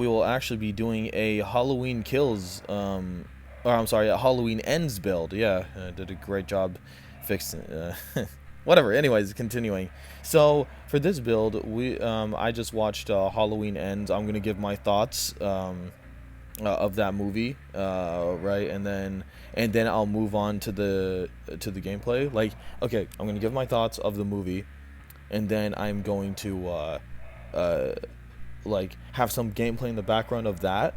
we will actually be doing a Halloween Kills, or I'm sorry, a Halloween Ends build. Yeah, did a great job fixing. Whatever. Anyways, continuing. So for this build, I just watched Halloween Ends. I'm gonna give my thoughts of that movie, right, and then I'll move on to the gameplay. Like, okay, I'm gonna give my thoughts of the movie, and then I'm going to uh, like have some gameplay in the background of that,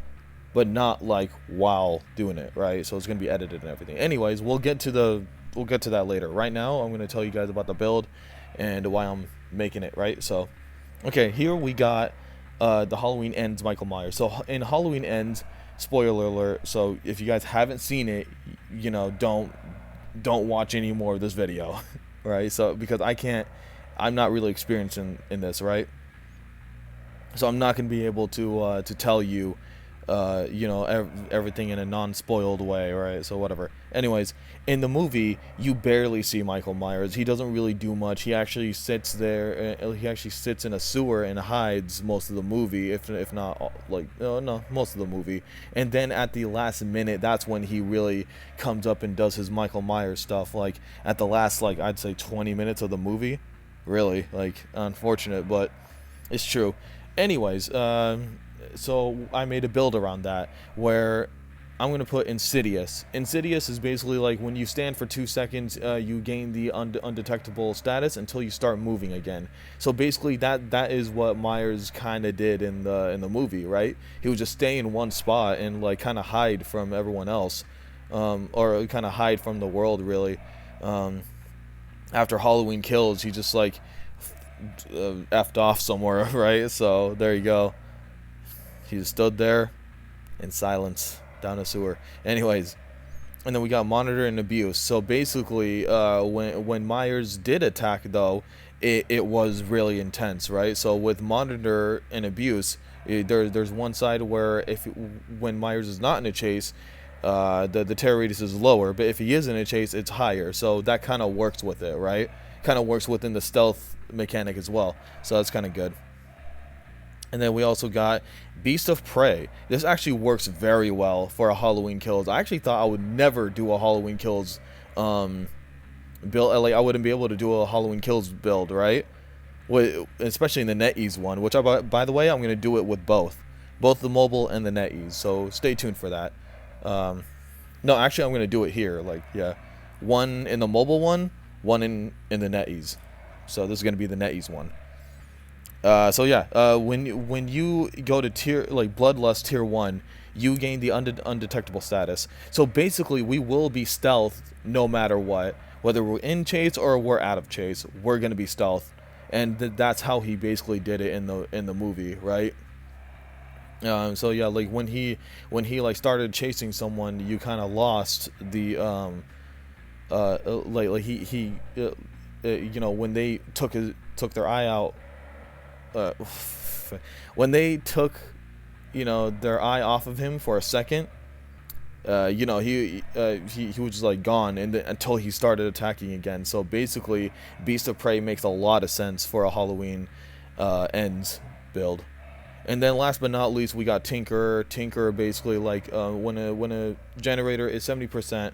but not like while doing it, right? So it's gonna be edited and everything. Anyways, we'll get to that later. Right now, I'm gonna tell you guys about the build and why I'm making it, right? So, okay, here we got the Halloween Ends Michael Myers. So in Halloween Ends, spoiler alert. So if you guys haven't seen it, don't watch any more of this video, right? So because I'm not really experienced in this, right? So I'm not gonna be able to tell you, everything in a non-spoiled way, right? So whatever. Anyways, in the movie, you barely see Michael Myers. He doesn't really do much. He actually sits there. He actually sits in a sewer and hides most of the movie, if not like no, most of the movie. And then at the last minute, that's when he really comes up and does his Michael Myers stuff. Like at the last, like I'd say 20 minutes of the movie. Really, like unfortunate, but it's true. Anyways, so I made a build around that where I'm gonna put Insidious. Insidious is basically like when you stand for 2 seconds, you gain the undetectable status until you start moving again. So basically, that is what Myers kind of did in the movie, right? He would just stay in one spot and like kind of hide from everyone else, or kind of hide from the world, really. Um, After Halloween Kills, he just like effed off somewhere, right? So there you go. He just stood there in silence down a sewer. Anyways, and then we got Monitor and Abuse. So basically, when Myers did attack, though, it was really intense, right? So with Monitor and Abuse, there's one side where when Myers is not in a chase, the terror radius is lower, but if he is in a chase, it's higher. So that kind of works with it, right? Kind of works within the stealth mechanic as well. So that's kind of good. And then we also got Beast of Prey. This actually works very well for a Halloween Kills. I actually thought I would never do a Halloween Kills build. Like I wouldn't be able to do a Halloween Kills build, right? Especially in the Netease one, which by the way, I'm gonna do it with both the mobile and the Netease. So stay tuned for that. No, actually, I'm gonna do it here. Like, yeah, one in the mobile one in the Netease. So this is gonna be the Netease one. So yeah, when you go to tier like Bloodlust tier 1, you gain the undetectable status. So basically, we will be stealth no matter what, whether we're in chase or we're out of chase. We're gonna be stealth, and that's how he basically did it in the movie, right? So yeah, like when he like started chasing someone, you kind of lost the like when they took their eye out, uh, when they took their eye off of him for a second, he was just like gone, and until he started attacking again. So basically, Beast of Prey makes a lot of sense for a Halloween ends build. And then last but not least, we got Tinker. Tinker basically like when a generator is 70%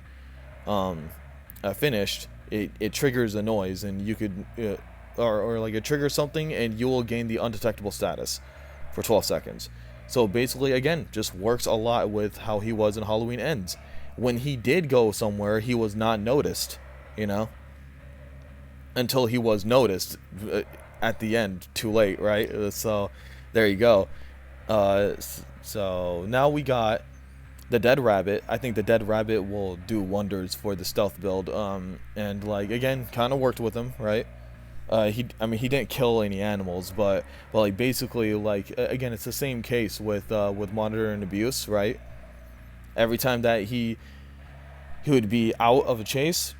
finished, it triggers a noise, and you could or like it triggers something, and you will gain the undetectable status for 12 seconds. So basically, again, just works a lot with how he was in Halloween Ends. When he did go somewhere, he was not noticed, until he was noticed at the end, too late, right? So there you go. So now we got the Dead Rabbit. I think the Dead Rabbit will do wonders for the stealth build. And like again, kind of worked with him, right? He didn't kill any animals, but like basically like again, it's the same case with Monitor and Abuse, right? Every time that he would be out of a chase,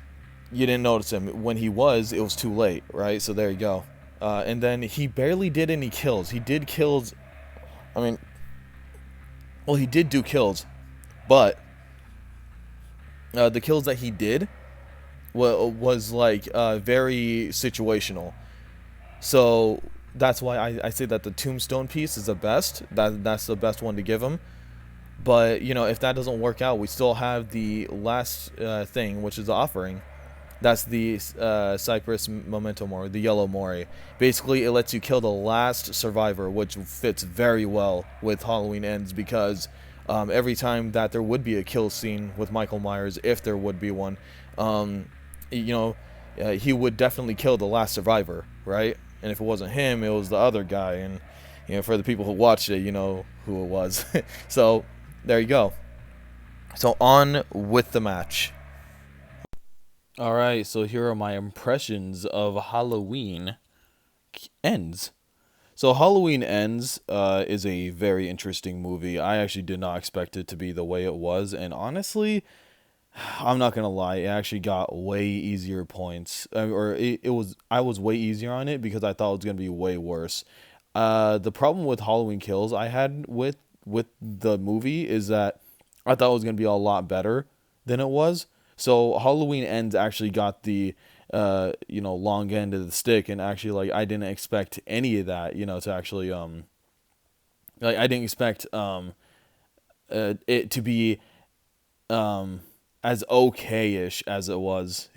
you didn't notice him. When he was, it was too late, right? So there you go. And then he barely did any kills. He did kills. I mean, well, he did do kills, but the kills that he did was like very situational. So that's why I say that the tombstone piece is the best. That's the best one to give him. But if that doesn't work out, we still have the last thing, which is the offering. That's the Cypress Memento Mori, the Yellow Mori. Basically, it lets you kill the last survivor, which fits very well with Halloween Ends because every time that there would be a kill scene with Michael Myers, if there would be one, um, you know, he would definitely kill the last survivor, right? And if it wasn't him, it was the other guy. And for the people who watched it, you know who it was. So there you go. So on with the match. All right, so here are my impressions of Halloween Ends. So Halloween Ends is a very interesting movie. I actually did not expect it to be the way it was, and honestly, I'm not gonna lie, it actually got way easier points, or it was I was way easier on it because I thought it was gonna be way worse. The problem with Halloween Kills I had with the movie is that I thought it was gonna be a lot better than it was. So Halloween Ends actually got the long end of the stick, and actually like I didn't expect any of that, to actually like I didn't expect it to be um as okay-ish as it was.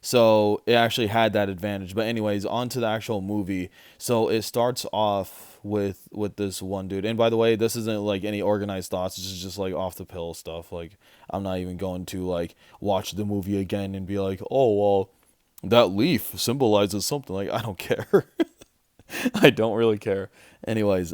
So it actually had that advantage. But anyways, on to the actual movie. So it starts off with this one dude. And by the way, this isn't like any organized thoughts. This is just like off the pill stuff. Like I'm not even going to like watch the movie again and be like, "Oh, well, that leaf symbolizes something." Like I don't care. I don't really care. Anyways,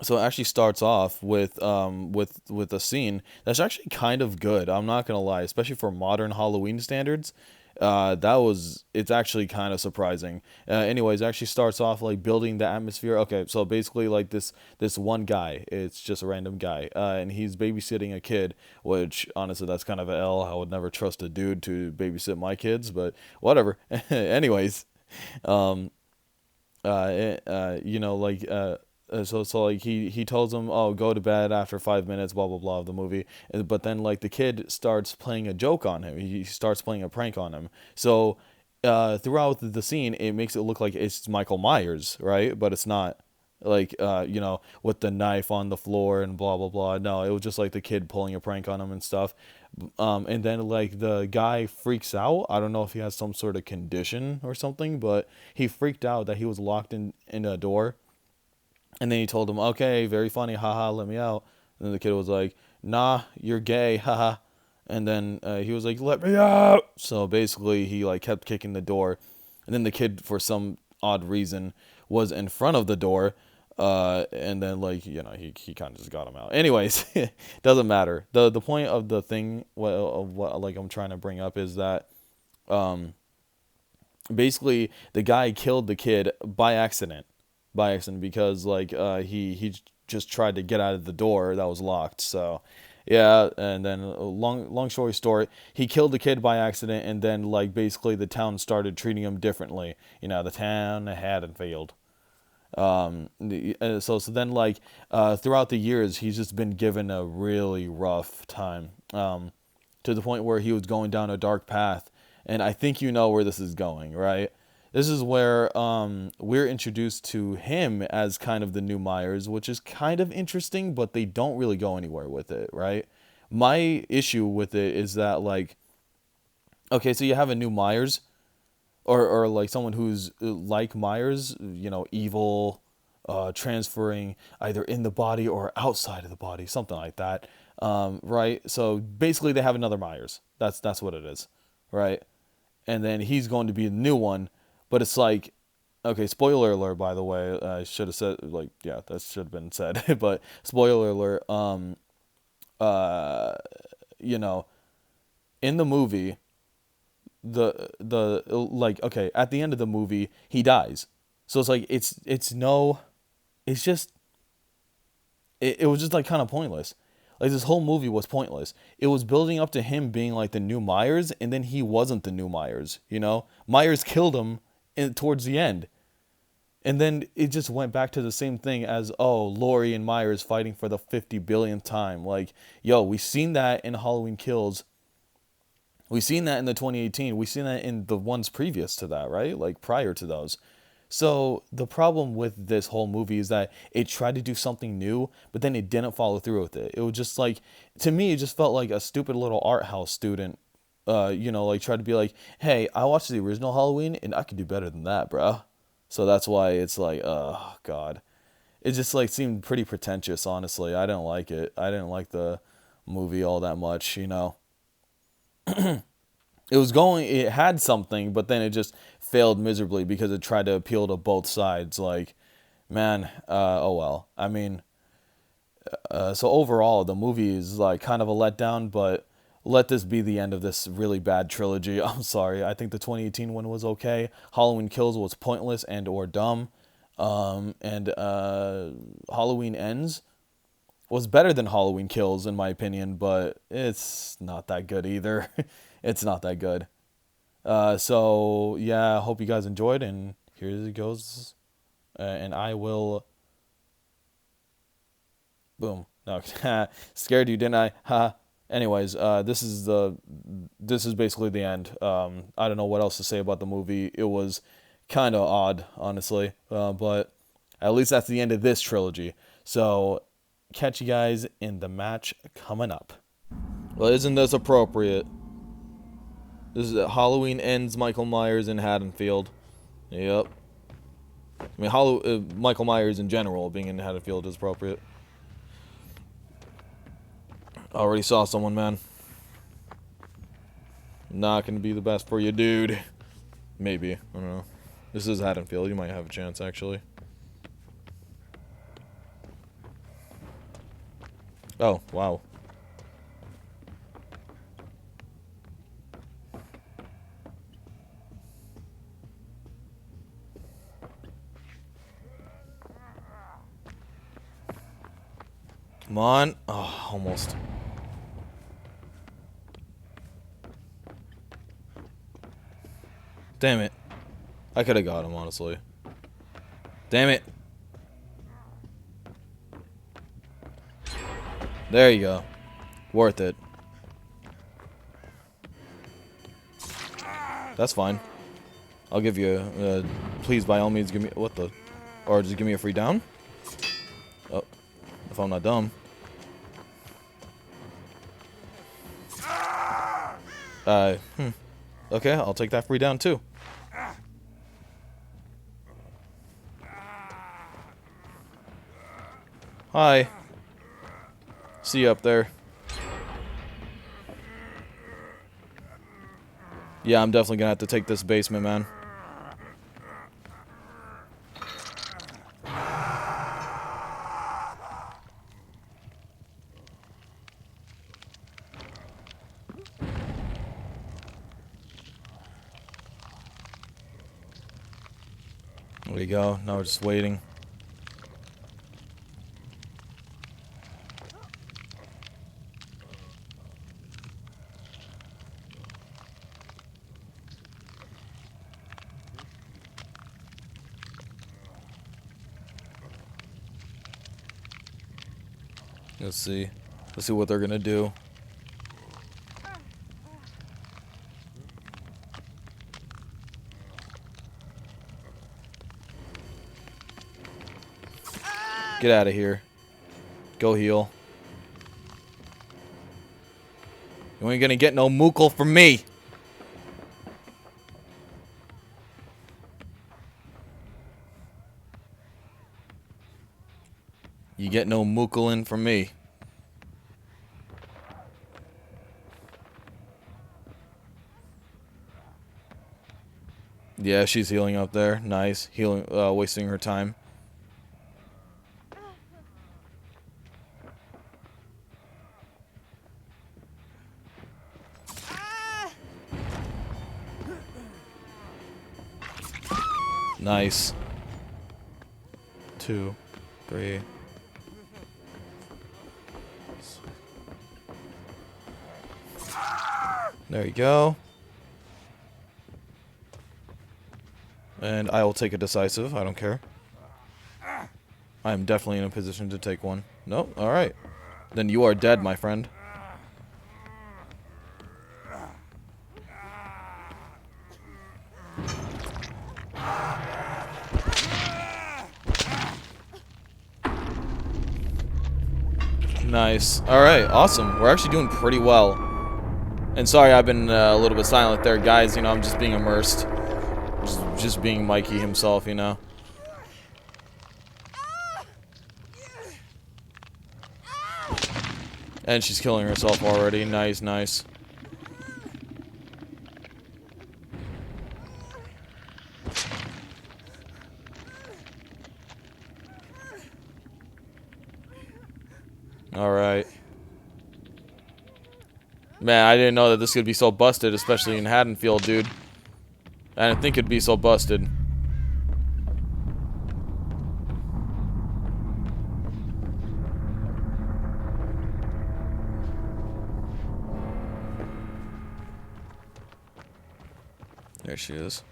so it actually starts off with a scene that's actually kind of good. I'm not gonna lie, especially for modern Halloween standards. It's actually kind of surprising. Anyways, it actually starts off like building the atmosphere. Okay, so basically like this one guy, it's just a random guy, and he's babysitting a kid. Which honestly, that's kind of a L. I would never trust a dude to babysit my kids, but whatever. Anyways, um, like so like he tells him, oh, go to bed after 5 minutes, blah blah blah of the movie. But then like the kid starts playing a joke on him. He starts playing a prank on him. So throughout the scene, it makes it look like it's Michael Myers, right? But it's not. Like with the knife on the floor and blah blah blah. No, it was just like the kid pulling a prank on him and stuff. And then like the guy freaks out. I don't know if he has some sort of condition or something, but he freaked out that he was locked in a door. And then he told him, okay, very funny, haha, let me out. And then the kid was like, nah, you're gay, haha. And then he was like, let me out. So basically, he like kept kicking the door. And then the kid, for some odd reason, was in front of the door. And then like he kind of just got him out. Anyways, doesn't matter. The point of the thing, what like I'm trying to bring up is that basically the guy killed the kid by accident because like he just tried to get out of the door that was locked. So yeah, and then long story short, he killed the kid by accident, and then like basically the town started treating him differently. The town had failed. So then like throughout the years, he's just been given a really rough time, to the point where he was going down a dark path. And I think you know where this is going, right? This is where we're introduced to him as kind of the new Myers, which is kind of interesting, but they don't really go anywhere with it, right? My issue with it is that like, okay, so you have a new Myers, or like someone who's like Myers, evil, transferring either in the body or outside of the body, something like that, right? So basically, they have another Myers. That's what it is, right? And then he's going to be the new one, but it's like, okay, spoiler alert, by the way. I should have said, like, yeah, that should have been said, but spoiler alert. Uh, you know, in the movie, the like, okay, at the end of the movie, he dies. So it's like it's no, it's just it was just like kind of pointless. Like this whole movie was pointless. It was building up to him being like the new Myers, and then he wasn't the new Myers. Myers killed him towards the end. And then it just went back to the same thing as, oh, Laurie and Myers fighting for the 50 billionth time. Like, yo, we seen that in Halloween Kills. We seen that in the 2018. We seen that in the ones previous to that, right? Like prior to those. So the problem with this whole movie is that it tried to do something new, but then it didn't follow through with it. It was just like, to me, it just felt like a stupid little art house student, like tried to be like, hey, I watched the original Halloween and I could do better than that, bro. So that's why it's like, oh god, it just like seemed pretty pretentious. Honestly, I didn't like it. I didn't like the movie all that much. It had something, but then it just failed miserably because it tried to appeal to both sides. Like, man, oh well. I mean, so overall, the movie is like kind of a letdown, but let this be the end of this really bad trilogy. I'm sorry. I think the 2018 one was okay. Halloween Kills was pointless and or dumb. And Halloween Ends was better than Halloween Kills in my opinion, but it's not that good either. It's not that good. So yeah, I hope you guys enjoyed, and here it goes. And I will. Boom. No, scared you, didn't I? Ha. Anyways, this is basically the end. I don't know what else to say about the movie. It was kind of odd, honestly, but at least that's the end of this trilogy. So catch you guys in the match coming up. Well, isn't this appropriate? This is Halloween Ends. Michael Myers in Haddonfield. Yep. I mean, Michael Myers in general being in Haddonfield is appropriate. Already saw someone, man. Not gonna be the best for you, dude. Maybe. I don't know. This is Haddonfield. You might have a chance, actually. Oh, wow. Come on. Oh, almost. Damn it. I could have got him, honestly. Damn it. There you go. Worth it. That's fine. I'll give you please, by all means, give me... What the... Or just give me a free down? Oh. If I'm not dumb. Okay, I'll take that free down, too. Hi. See you up there. Yeah, I'm definitely gonna have to take this basement, man. There we go. Now we're just waiting. Let's see. Let's see what they're gonna do. Get out of here. Go heal. You ain't gonna get no mookle from me. You get no mooklin from me. Yeah, she's healing up there. Nice. Healing, wasting her time. Nice. 2, 3. There you go. And I will take a decisive. I don't care. I am definitely in a position to take one. Nope. Alright. Then you are dead, my friend. Nice. Alright, awesome. We're actually doing pretty well. And sorry I've been a little bit silent there, guys. You know, I'm just being immersed. Just being Mikey himself, you know. And she's killing herself already. Nice, nice. Alright. Man, I didn't know that this could be so busted, especially in Haddonfield, dude. I didn't think it'd be so busted. There she is.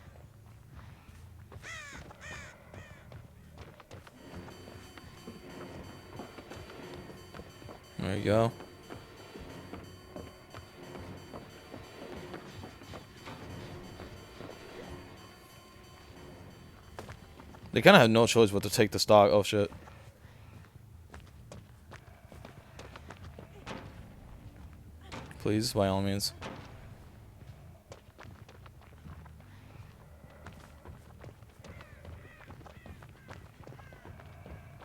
There you go. They kind of had no choice but to take the stock. Oh, shit. Please, by all means.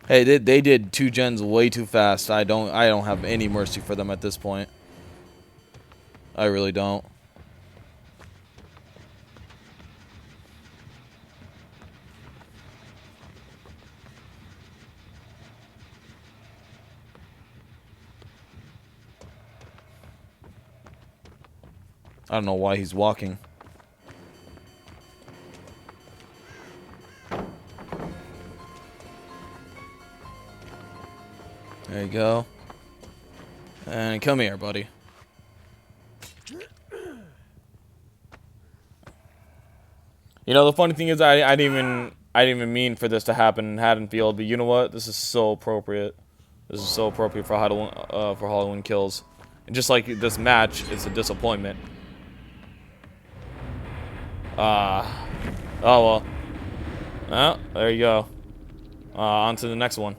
Hey, they did 2 gens way too fast. I don't have any mercy for them at this point. I really don't. I don't know why he's walking. There you go. And come here, buddy. You know, the funny thing is, I didn't even mean for this to happen in Haddonfield, but you know what? This is so appropriate. This is so appropriate for Halloween Kills. And just like this match, it's a disappointment. Oh well. Well, there you go. On to the next one.